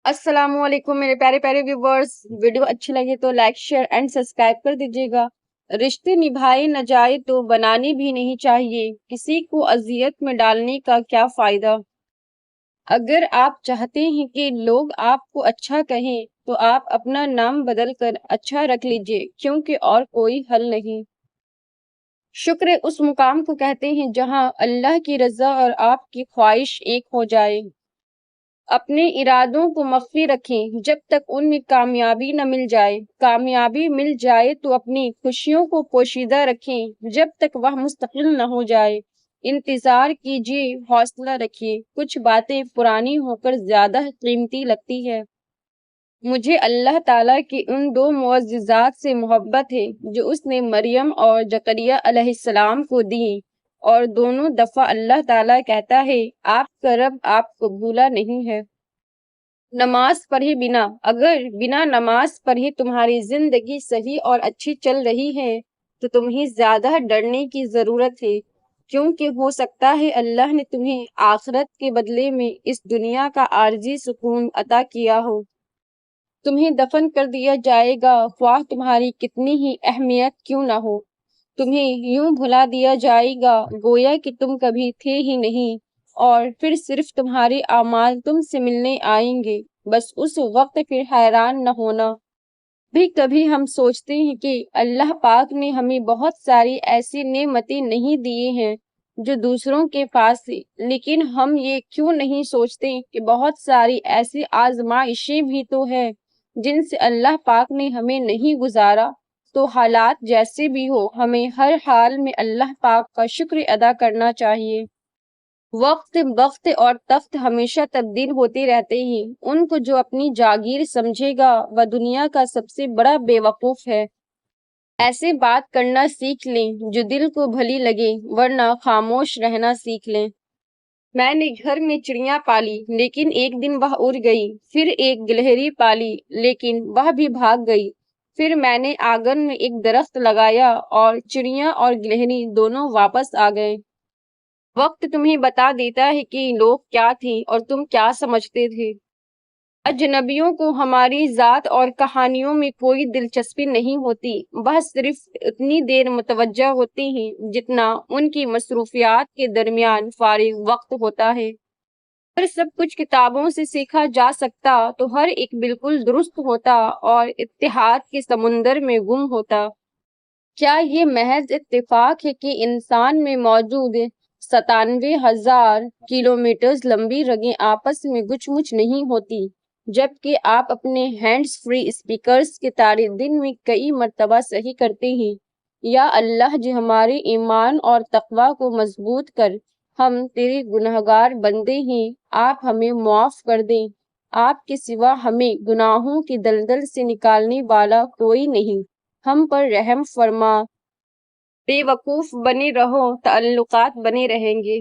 السلام علیکم میرے پیارے پیارے ویورز، ویڈیو اچھی لگے تو لائک شیئر اینڈ سبسکرائب کر دیجیے گا۔ رشتے نبھائے نہ جائے تو بنانے بھی نہیں چاہیے، کسی کو اذیت میں ڈالنے کا کیا فائدہ۔ اگر آپ چاہتے ہیں کہ لوگ آپ کو اچھا کہیں تو آپ اپنا نام بدل کر اچھا رکھ لیجیے، کیونکہ اور کوئی حل نہیں۔ شکر اس مقام کو کہتے ہیں جہاں اللہ کی رضا اور آپ کی خواہش ایک ہو جائے۔ اپنے ارادوں کو مخفی رکھیں جب تک ان میں کامیابی نہ مل جائے۔ کامیابی مل جائے تو اپنی خوشیوں کو پوشیدہ رکھیں جب تک وہ مستقل نہ ہو جائے۔ انتظار کیجیے، حوصلہ رکھیے، کچھ باتیں پرانی ہو کر زیادہ قیمتی لگتی ہے۔ مجھے اللہ تعالیٰ کی ان دو معجزات سے محبت ہے جو اس نے مریم اور زکریا علیہ السلام کو دیں، اور دونوں دفعہ اللہ تعالیٰ کہتا ہے آپ کا رب آپ کو بھولا نہیں ہے۔ نماز پڑھے بنا، اگر بنا نماز پڑھے تمہاری زندگی صحیح اور اچھی چل رہی ہے تو تمہیں زیادہ ڈرنے کی ضرورت ہے، کیونکہ ہو سکتا ہے اللہ نے تمہیں آخرت کے بدلے میں اس دنیا کا عارضی سکون عطا کیا ہو۔ تمہیں دفن کر دیا جائے گا خواہ تمہاری کتنی ہی اہمیت کیوں نہ ہو۔ تمہیں یوں بھلا دیا جائے گا گویا کہ تم کبھی تھے ہی نہیں، اور پھر صرف تمہارے اعمال تم سے ملنے آئیں گے۔ بس اس وقت پھر حیران نہ ہونا۔ بھی کبھی ہم سوچتے ہیں کہ اللہ پاک نے ہمیں بہت ساری ایسی نعمتیں نہیں دیے ہیں جو دوسروں کے پاس ہے، لیکن ہم یہ کیوں نہیں سوچتے کہ بہت ساری ایسی آزمائشیں بھی تو ہیں جن سے اللہ پاک نے ہمیں نہیں گزارا۔ تو حالات جیسے بھی ہو، ہمیں ہر حال میں اللہ پاک کا شکر ادا کرنا چاہیے۔ وقت اور تخت ہمیشہ تبدیل ہوتے رہتے ہیں، ان کو جو اپنی جاگیر سمجھے گا وہ دنیا کا سب سے بڑا بے وقوف ہے۔ ایسے بات کرنا سیکھ لیں جو دل کو بھلی لگے، ورنہ خاموش رہنا سیکھ لیں۔ میں نے گھر میں چڑیاں پالی لیکن ایک دن وہ اڑ گئی، پھر ایک گلہری پالی لیکن وہ بھی بھاگ گئی، پھر میں نے آنگن میں ایک درخت لگایا اور چڑیاں اور گلہری دونوں واپس آ گئے۔ وقت تمہیں بتا دیتا ہے کہ لوگ کیا تھے اور تم کیا سمجھتے تھے۔ اجنبیوں کو ہماری ذات اور کہانیوں میں کوئی دلچسپی نہیں ہوتی، وہ صرف اتنی دیر متوجہ ہوتے ہیں جتنا ان کی مصروفیات کے درمیان فارغ وقت ہوتا ہے۔ اگر سب کچھ کتابوں سے سیکھا جا سکتا تو ہر ایک بالکل درست ہوتا اور اتحاد کے سمندر میں گم ہوتا۔ کیا یہ محض اتفاق ہے کہ انسان میں موجود 97,000 کلومیٹرز لمبی رگیں آپس میں گچ مچ نہیں ہوتی، جبکہ آپ اپنے ہینڈز فری اسپیکرز کے تارے دن میں کئی مرتبہ صحیح کرتے ہیں؟ یا اللہ جی، ہمارے ایمان اور تقوی کو مضبوط کر، ہم تیرے گنہگار بندے ہیں، آپ ہمیں معاف کر دیں، آپ کے سوا ہمیں گناہوں کی دلدل سے نکالنے والا کوئی نہیں، ہم پر رحم فرما۔ بے وقوف بنے رہو، تعلقات بنے رہیں گے۔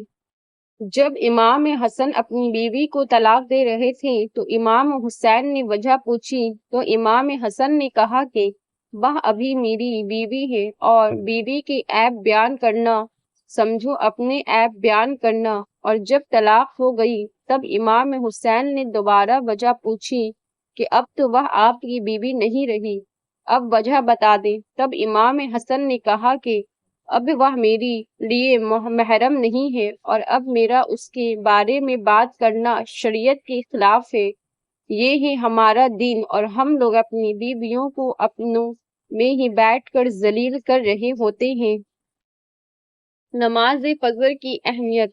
جب امام حسن اپنی بیوی کو طلاق دے رہے تھے تو امام حسین نے وجہ پوچھی تو امام حسن نے کہا کہ وہ ابھی میری بیوی ہے، اور بیوی کے عیب بیان کرنا سمجھو اپنے عیب بیان کرنا۔ اور جب طلاق ہو گئی تب امام حسین نے دوبارہ وجہ پوچھی کہ اب تو وہ آپ کی بیوی نہیں رہی، اب وجہ بتا دیں۔ تب امام حسن نے کہا کہ اب وہ میری لیے محرم نہیں ہے، اور اب میرا اس کے بارے میں بات کرنا شریعت کے خلاف ہے۔ یہ ہے ہمارا دین، اور ہم لوگ اپنی بیویوں کو اپنوں میں ہی بیٹھ کر ذلیل کر رہے ہوتے ہیں۔ نماز فجر کی اہمیت۔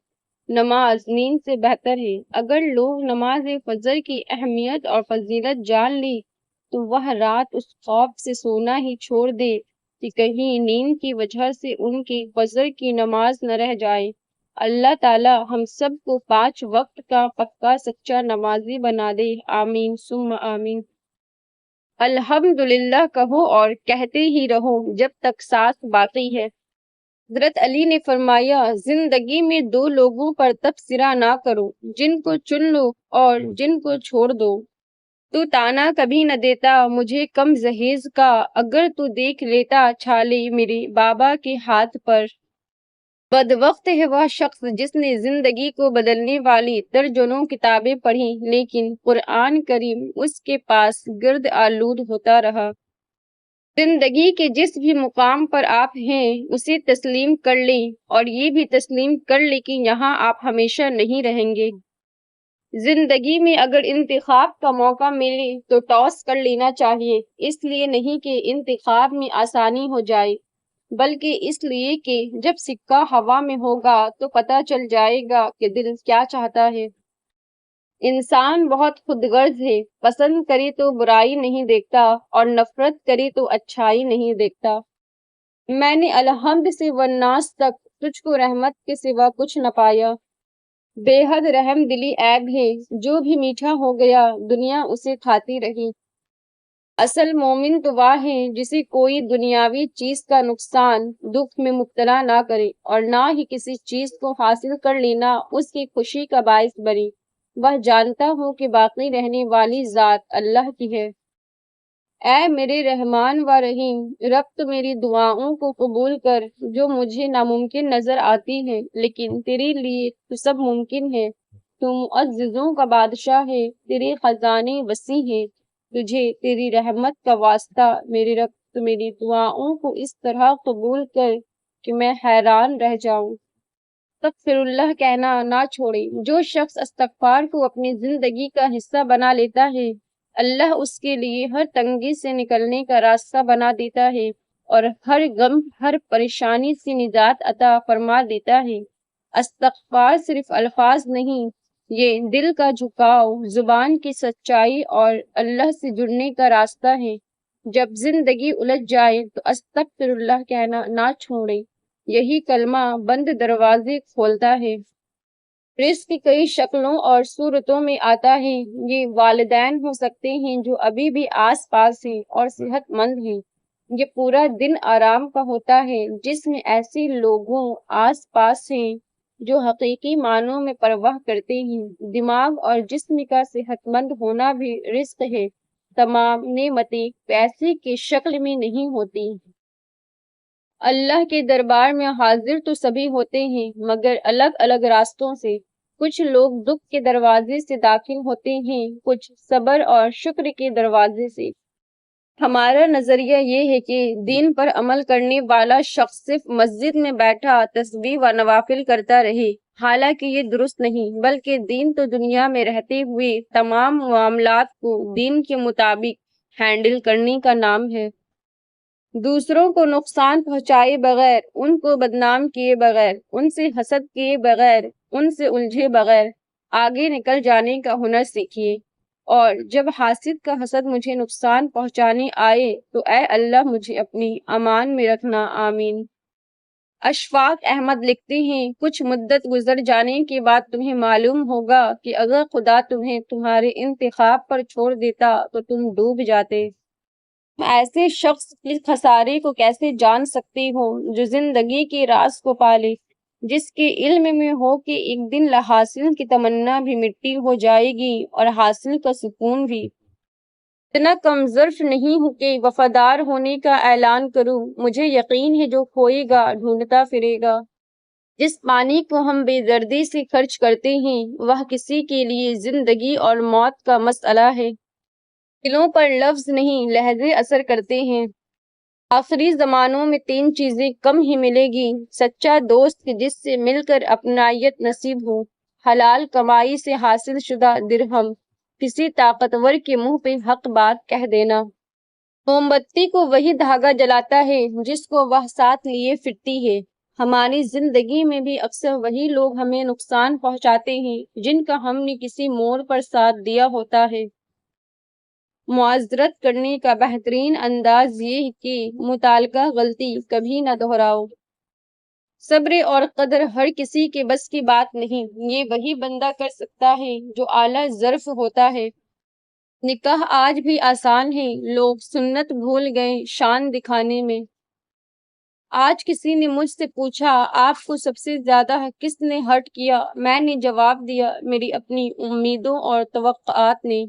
نماز نیند سے بہتر ہے۔ اگر لوگ نماز فجر کی اہمیت اور فضیلت جان لیں تو وہ رات اس خوف سے سونا ہی چھوڑ دے کہ کہیں نیند کی وجہ سے ان کی فجر کی نماز نہ رہ جائے۔ اللہ تعالی ہم سب کو 5 وقت کا پکا سچا نمازی بنا دے، آمین ثم آمین۔ الحمدللہ کہو اور کہتے ہی رہو جب تک سانس باقی ہے۔ حضرت علی نے فرمایا، زندگی میں 2 لوگوں پر تبصرہ نہ کرو، جن کو چن لو اور جن کو چھوڑ دو۔ تو تانا کبھی نہ دیتا مجھے کم جہیز کا، اگر تو دیکھ لیتا چھالے میرے بابا کے ہاتھ پر۔ بدبخت ہے وہ شخص جس نے زندگی کو بدلنے والی درجنوں کتابیں پڑھی لیکن قرآن کریم اس کے پاس گرد آلود ہوتا رہا۔ زندگی کے جس بھی مقام پر آپ ہیں اسے تسلیم کر لیں اور یہ بھی تسلیم کر لیں کہ یہاں آپ ہمیشہ نہیں رہیں گے۔ زندگی میں اگر انتخاب کا موقع ملے تو ٹاس کر لینا چاہیے، اس لیے نہیں کہ انتخاب میں آسانی ہو جائے بلکہ اس لیے کہ جب سکہ ہوا میں ہوگا تو پتہ چل جائے گا کہ دل کیا چاہتا ہے۔ انسان بہت خود غرض ہے، پسند کرے تو برائی نہیں دیکھتا اور نفرت کرے تو اچھائی نہیں دیکھتا۔ میں نے الحمد سے والناس تک تجھ کو رحمت کے سوا کچھ نہ پایا۔ بے حد رحم دلی عیب ہے، جو بھی میٹھا ہو گیا دنیا اسے کھاتی رہی۔ اصل مومن تو وہ ہے جسے کوئی دنیاوی چیز کا نقصان دکھ میں مبتلا نہ کرے اور نہ ہی کسی چیز کو حاصل کر لینا اس کی خوشی کا باعث بنے۔ وہ جانتا ہوں کہ باقی رہنے والی ذات اللہ کی ہے۔ اے میرے رحمان و رحیم، رب تو میری دعاؤں کو قبول کر جو مجھے ناممکن نظر آتی ہیں لیکن تیرے لیے تو سب ممکن ہے۔ تو معززوں کا بادشاہ ہے، تیرے خزانے وسیع ہیں، تجھے تیری رحمت کا واسطہ میرے رب تو میری دعاؤں کو اس طرح قبول کر کہ میں حیران رہ جاؤں۔ استغفر اللہ کہنا نہ چھوڑے۔ جو شخص استغفار کو اپنی زندگی کا حصہ بنا لیتا ہے اللہ اس کے لیے ہر تنگی سے نکلنے کا راستہ بنا دیتا ہے اور ہر غم ہر پریشانی سے نجات عطا فرما دیتا ہے۔ استغفار صرف الفاظ نہیں، یہ دل کا جھکاؤ، زبان کی سچائی اور اللہ سے جڑنے کا راستہ ہے۔ جب زندگی الجھ جائے تو استغفر اللہ کہنا نہ چھوڑے، یہی کلمہ بند دروازے کھولتا ہے۔ رزق کئی شکلوں اور صورتوں میں آتا ہے۔ یہ والدین ہو سکتے ہیں جو ابھی بھی آس پاس ہیں اور صحت مند ہیں۔ یہ پورا دن آرام کا ہوتا ہے جس میں ایسے لوگوں آس پاس ہیں جو حقیقی معنوں میں پرواہ کرتے ہیں۔ دماغ اور جسم کا صحت مند ہونا بھی رزق ہے۔ تمام نعمتیں پیسے کی شکل میں نہیں ہوتی۔ اللہ کے دربار میں حاضر تو سبھی ہوتے ہیں مگر الگ الگ راستوں سے۔ کچھ لوگ دکھ کے دروازے سے داخل ہوتے ہیں، کچھ صبر اور شکر کے دروازے سے۔ ہمارا نظریہ یہ ہے کہ دین پر عمل کرنے والا شخص صرف مسجد میں بیٹھا تسبیح و نوافل کرتا رہے، حالانکہ یہ درست نہیں، بلکہ دین تو دنیا میں رہتے ہوئے تمام معاملات کو دین کے مطابق ہینڈل کرنے کا نام ہے۔ دوسروں کو نقصان پہنچائے بغیر، ان کو بدنام کیے بغیر، ان سے حسد کیے بغیر، ان سے الجھے بغیر آگے نکل جانے کا ہنر سیکھیے۔ اور جب حاسد کا حسد مجھے نقصان پہنچانے آئے تو اے اللہ مجھے اپنی امان میں رکھنا، آمین۔ اشفاق احمد لکھتے ہیں، کچھ مدت گزر جانے کے بعد تمہیں معلوم ہوگا کہ اگر خدا تمہیں تمہارے انتخاب پر چھوڑ دیتا تو تم ڈوب جاتے۔ تم ایسے شخص کے خسارے کو کیسے جان سکتے ہو جو زندگی کے راز کو پالے، جس کے علم میں ہو کہ ایک دن حاصل کی تمنا بھی مٹی ہو جائے گی اور حاصل کا سکون بھی۔ اتنا کم ظرف نہیں ہوں کہ وفادار ہونے کا اعلان کروں، مجھے یقین ہے جو کھوئے گا ڈھونڈتا پھرے گا۔ جس پانی کو ہم بے دردی سے خرچ کرتے ہیں وہ کسی کے لیے زندگی اور موت کا مسئلہ ہے۔ دلوں پر لفظ نہیں لہجے اثر کرتے ہیں۔ آخری زمانوں میں 3 چیزیں کم ہی ملے گی، سچا دوست جس سے مل کر اپنائیت نصیب ہو، حلال کمائی سے حاصل شدہ درہم، کسی طاقتور کے منہ پہ حق بات کہہ دینا۔ موم بتی کو وہی دھاگا جلاتا ہے جس کو وہ ساتھ لیے پھرتی ہے۔ ہماری زندگی میں بھی اکثر وہی لوگ ہمیں نقصان پہنچاتے ہیں جن کا ہم نے کسی موڑ پر ساتھ دیا ہوتا ہے۔ معذرت کرنے کا بہترین انداز یہ ہے کہ متعلقہ غلطی کبھی نہ دہراؤ۔ صبر اور قدر ہر کسی کے بس کی بات نہیں، یہ وہی بندہ کر سکتا ہے جو اعلیٰ ظرف ہوتا ہے۔ نکاح آج بھی آسان ہے، لوگ سنت بھول گئے شان دکھانے میں۔ آج کسی نے مجھ سے پوچھا آپ کو سب سے زیادہ کس نے ہرٹ کیا؟ میں نے جواب دیا میری اپنی امیدوں اور توقعات نے۔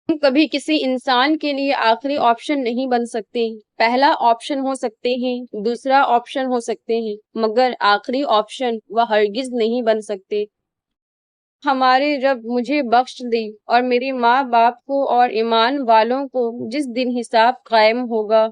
تم کبھی کسی انسان کے لیے آخری آپشن نہیں بن سکتے۔ پہلا آپشن ہو سکتے ہیں، دوسرا آپشن ہو سکتے ہیں، مگر آخری آپشن وہ ہرگز نہیں بن سکتے۔ ہمارے رب مجھے بخش دے اور میرے ماں باپ کو اور ایمان والوں کو جس دن حساب قائم ہوگا۔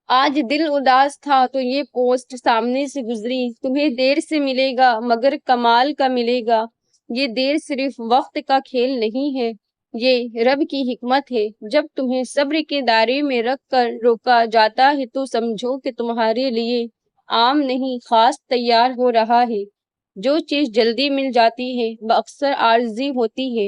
آج دل اداس تھا تو یہ پوسٹ سامنے سے گزری۔ تمہیں دیر سے ملے گا مگر کمال کا ملے گا۔ یہ دیر صرف وقت کا کھیل نہیں ہے، یہ رب کی حکمت ہے۔ جب تمہیں صبر کے دائرے میں رکھ کر روکا جاتا ہے تو سمجھو کہ تمہارے لیے عام نہیں خاص تیار ہو رہا ہے۔ جو چیز جلدی مل جاتی ہے وہ اکثر عارضی ہوتی ہے،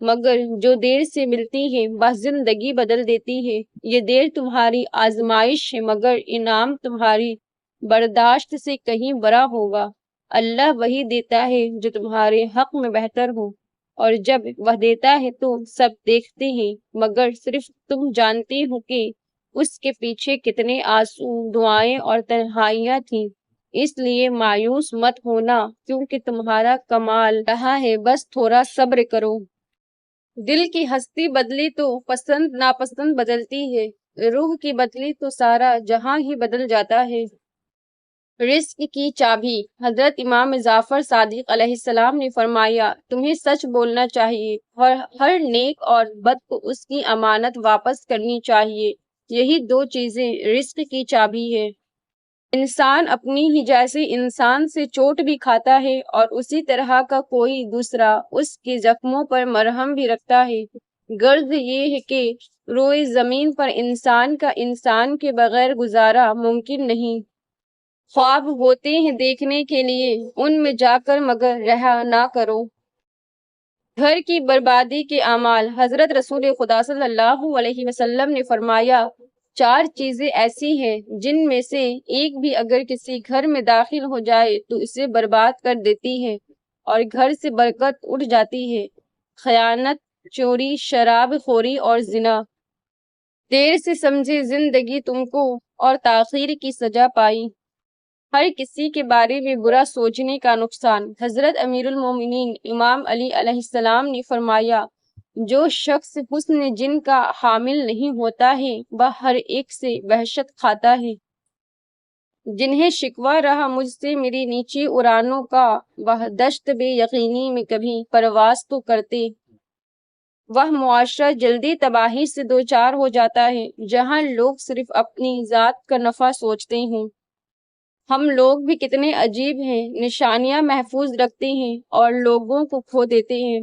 مگر جو دیر سے ملتی ہے وہ زندگی بدل دیتی ہے۔ یہ دیر تمہاری آزمائش ہے مگر انعام تمہاری برداشت سے کہیں بڑا ہوگا۔ اللہ وہی دیتا ہے جو تمہارے حق میں بہتر ہو، اور جب وہ دیتا ہے تو سب دیکھتے ہیں، مگر صرف تم جانتے ہو کہ اس کے پیچھے کتنے آنسو، دعائیں اور تنہائیاں تھیں۔ اس لیے مایوس مت ہونا کیونکہ تمہارا کمال رہا ہے، بس تھوڑا صبر کرو۔ دل کی ہستی بدلی تو پسند ناپسند بدلتی ہے، روح کی بدلی تو سارا جہاں ہی بدل جاتا ہے۔ رزق کی چابی۔ حضرت امام جعفر صادق علیہ السلام نے فرمایا، تمہیں سچ بولنا چاہیے اور ہر نیک اور بد کو اس کی امانت واپس کرنی چاہیے۔ یہی دو چیزیں رزق کی چابی ہے۔ انسان اپنی ہی جیسے انسان سے چوٹ بھی کھاتا ہے اور اسی طرح کا کوئی دوسرا اس کے زخموں پر مرہم بھی رکھتا ہے۔ غرض یہ ہے کہ روئے زمین پر انسان کا انسان کے بغیر گزارا ممکن نہیں۔ خواب ہوتے ہیں دیکھنے کے لیے، ان میں جا کر مگر رہا نہ کرو۔ گھر کی بربادی کے اعمال۔ حضرت رسول خدا صلی اللہ علیہ وسلم نے فرمایا، چار چیزیں ایسی ہیں جن میں سے ایک بھی اگر کسی گھر میں داخل ہو جائے تو اسے برباد کر دیتی ہے اور گھر سے برکت اٹھ جاتی ہے: خیانت، چوری، شراب خوری اور زنا۔ دیر سے سمجھے زندگی تم کو اور تاخیر کی سزا پائی۔ ہر کسی کے بارے میں برا سوچنے کا نقصان۔ حضرت امیر المومنین امام علی علیہ السلام نے فرمایا، جو شخص حسن جن کا حامل نہیں ہوتا ہے وہ ہر ایک سے وحشت کھاتا ہے۔ جنہیں شکوہ رہا مجھ سے میری نیچی اڑانوں کا، وہ دشت بے یقینی میں کبھی پرواز تو کرتے۔ وہ معاشرہ جلدی تباہی سے دوچار ہو جاتا ہے جہاں لوگ صرف اپنی ذات کا نفع سوچتے ہیں۔ ہم لوگ بھی کتنے عجیب ہیں، نشانیاں محفوظ رکھتے ہیں اور لوگوں کو کھو دیتے ہیں۔